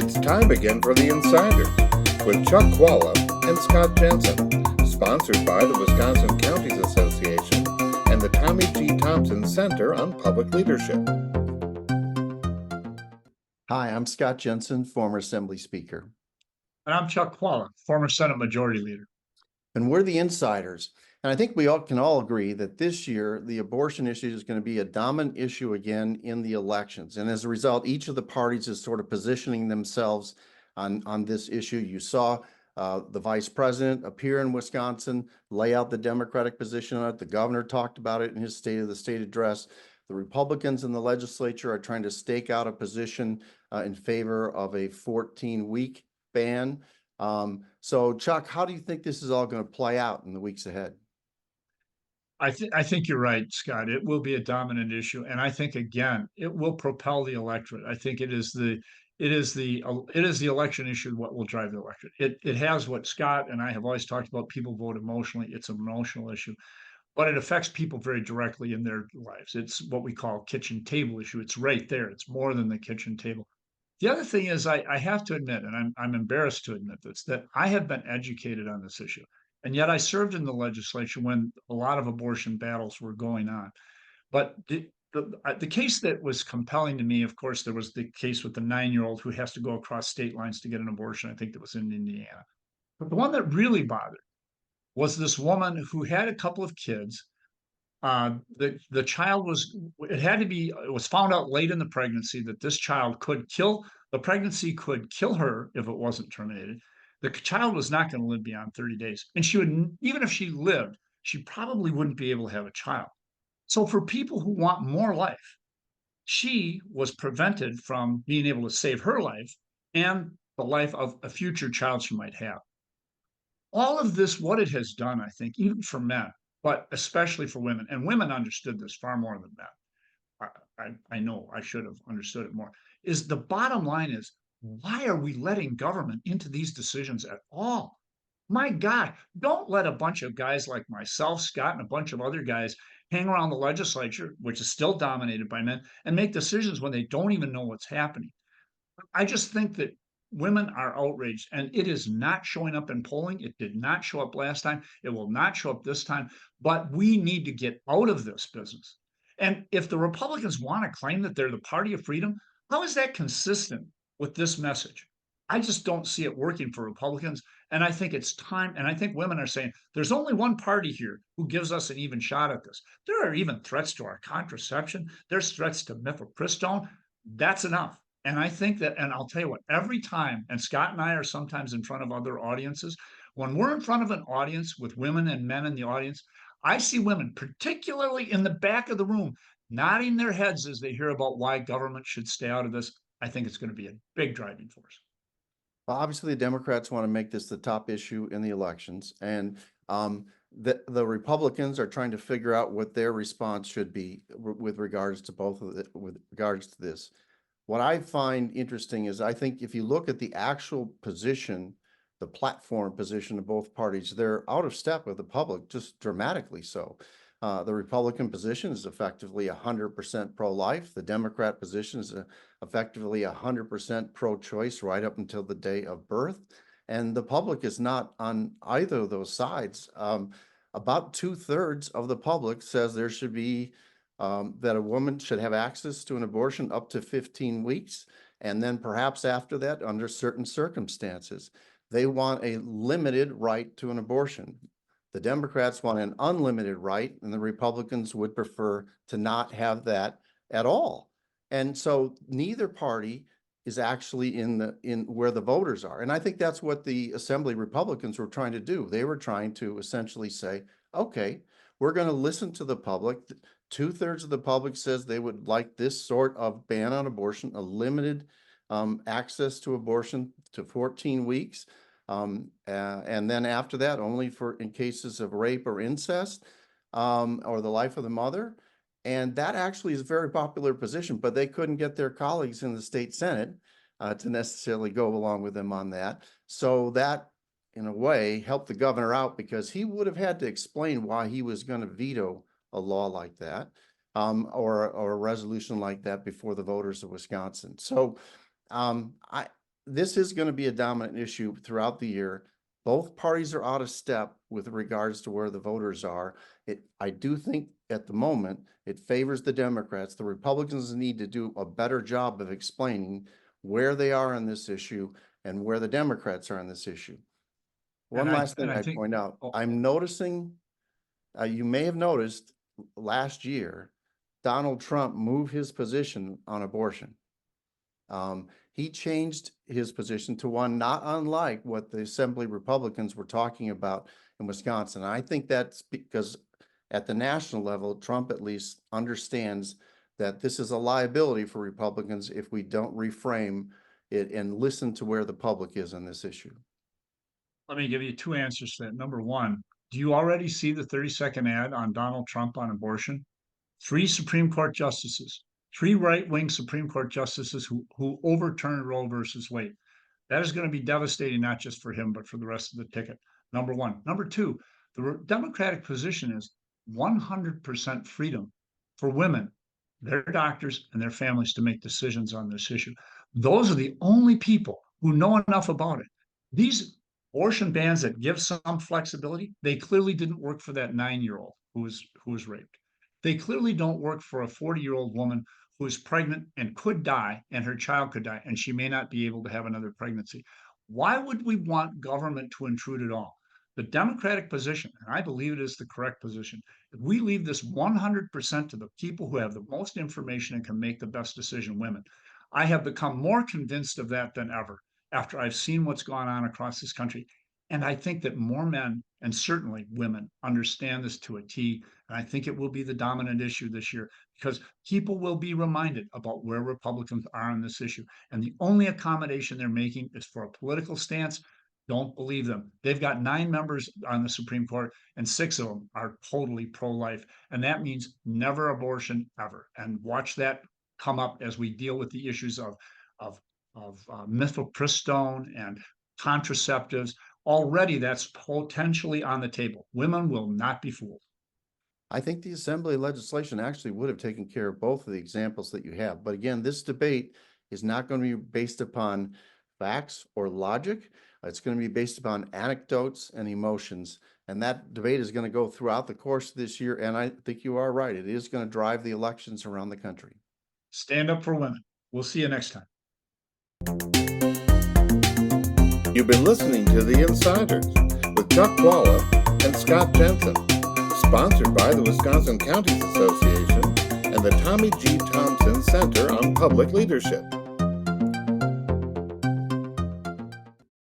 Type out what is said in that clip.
It's time again for the Insiders with Chuck Chvala and Scott Jensen, sponsored by the Wisconsin Counties Association and the Tommy G. Thompson Center on Public Leadership. Hi, I'm Scott Jensen, former Assembly Speaker. And I'm Chuck Chvala, former Senate Majority Leader. And we're the Insiders. And I think we all can agree that this year, the abortion issue is going to be a dominant issue again in the elections. And as a result, each of the parties is sort of positioning themselves on this issue. You saw the vice president appear in Wisconsin, lay out the Democratic position on it. The governor talked about it in his State of the State address. The Republicans in the legislature are trying to stake out a position in favor of a 14-week ban. So Chuck, how do you think this is all going to play out in the weeks ahead? I think you're right, Scott. It will be a dominant issue, and I think again it will propel the electorate. I think it is the election issue what will drive the electorate. It has what Scott and I have always talked about. People vote emotionally. It's an emotional issue, but it affects people very directly in their lives. It's what we call kitchen table issue. It's right there. It's more than the kitchen table. The other thing is, I have to admit, and I'm embarrassed to admit this, that I have been educated on this issue. And yet I served in the legislature when a lot of abortion battles were going on. But the case that was compelling to me, of course, there was the case with the 9-year-old who has to go across state lines to get an abortion. I think that was in Indiana. But the one that really bothered was this woman who had a couple of kids. The child it was found out late in the pregnancy that this child the pregnancy could kill her if it wasn't terminated. The child was not going to live beyond 30 days. And even if she lived, she probably wouldn't be able to have a child. So for people who want more life, she was prevented from being able to save her life and the life of a future child she might have. All of this, what it has done, I think, even for men, but especially for women, and women understood this far more than men. I know I should have understood it more, is the bottom line is, why are we letting government into these decisions at all? My God, don't let a bunch of guys like myself, Scott, and a bunch of other guys hang around the legislature, which is still dominated by men, and make decisions when they don't even know what's happening. I just think that women are outraged, and it is not showing up in polling. It did not show up last time. It will not show up this time. But we need to get out of this business. And if the Republicans want to claim that they're the party of freedom, how is that consistent with this message? I just don't see it working for Republicans. And I think it's time. And I think women are saying there's only one party here who gives us an even shot at this. There are even threats to our contraception. There's threats to mifepristone. That's enough. And I think that, and I'll tell you what, every time, and Scott and I are sometimes in front of other audiences, when we're in front of an audience with women and men in the audience, I see women, particularly in the back of the room, nodding their heads as they hear about why government should stay out of this. I think it's going to be a big driving force. Well, obviously, the Democrats want to make this the top issue in the elections, and the Republicans are trying to figure out what their response should be with regards to this. What I find interesting is I think if you look at the actual position, the platform position of both parties, they're out of step with the public, just dramatically so. The Republican position is effectively 100% pro-life. The Democrat position is effectively 100% pro-choice right up until the day of birth. And the public is not on either of those sides. About 2/3 of the public says there should be that a woman should have access to an abortion up to 15 weeks. And then perhaps after that, under certain circumstances, they want a limited right to an abortion. The Democrats want an unlimited right, and the Republicans would prefer to not have that at all. And so neither party is actually in where the voters are. And I think that's what the Assembly Republicans were trying to do. They were trying to essentially say, okay, we're going to listen to the public. 2/3 of the public says they would like this sort of ban on abortion, a limited access to abortion to 14 weeks. And then after that, only in cases of rape or incest, or the life of the mother. And that actually is a very popular position, but they couldn't get their colleagues in the state Senate to necessarily go along with them on that. So that, in a way, helped the governor out because he would have had to explain why he was going to veto a law like that, or a resolution like that before the voters of Wisconsin. So this is going to be a dominant issue throughout the year. Both parties are out of step with regards to where the voters are. I do think at the moment it favors the Democrats. The Republicans need to do a better job of explaining where they are on this issue and where the Democrats are on this issue. One last thing I'd point out, I'm noticing, you may have noticed last year, Donald Trump moved his position on abortion. He changed his position to one not unlike what the Assembly Republicans were talking about in Wisconsin. I think that's because at the national level, Trump at least understands that this is a liability for Republicans if we don't reframe it and listen to where the public is on this issue. Let me give you two answers to that. Number one, do you already see the 30-second ad on Donald Trump on abortion? 3 Supreme Court justices, 3 right-wing Supreme Court justices who overturned Roe versus Wade. That is going to be devastating, not just for him, but for the rest of the ticket. Number one. Number two, the Democratic position is 100% freedom for women, their doctors, and their families to make decisions on this issue. Those are the only people who know enough about it. These abortion bans that give some flexibility, they clearly didn't work for that 9-year-old who was raped. They clearly don't work for a 40-year-old woman who is pregnant and could die, and her child could die, and she may not be able to have another pregnancy. Why would we want government to intrude at all? The Democratic position, and I believe it is the correct position, if we leave this 100% to the people who have the most information and can make the best decision, women. I have become more convinced of that than ever after I've seen what's gone on across this country. And I think that more men, and certainly women, understand this to a T. And I think it will be the dominant issue this year because people will be reminded about where Republicans are on this issue. And the only accommodation they're making is for a political stance. Don't believe them. They've got 9 members on the Supreme Court, and 6 of them are totally pro-life. And that means never abortion ever. And watch that come up as we deal with the issues of mifepristone and contraceptives. Already that's potentially on the table. Women will not be fooled. I think the Assembly legislation actually would have taken care of both of the examples that you have. But again, this debate is not going to be based upon facts or logic. It's going to be based upon anecdotes and emotions. And that debate is going to go throughout the course of this year. And I think you are right. It is going to drive the elections around the country. Stand up for women. We'll see you next time. You've been listening to The Insiders with Chuck Chvala and Scott Jensen, sponsored by the Wisconsin Counties Association and the Tommy G. Thompson Center on Public Leadership.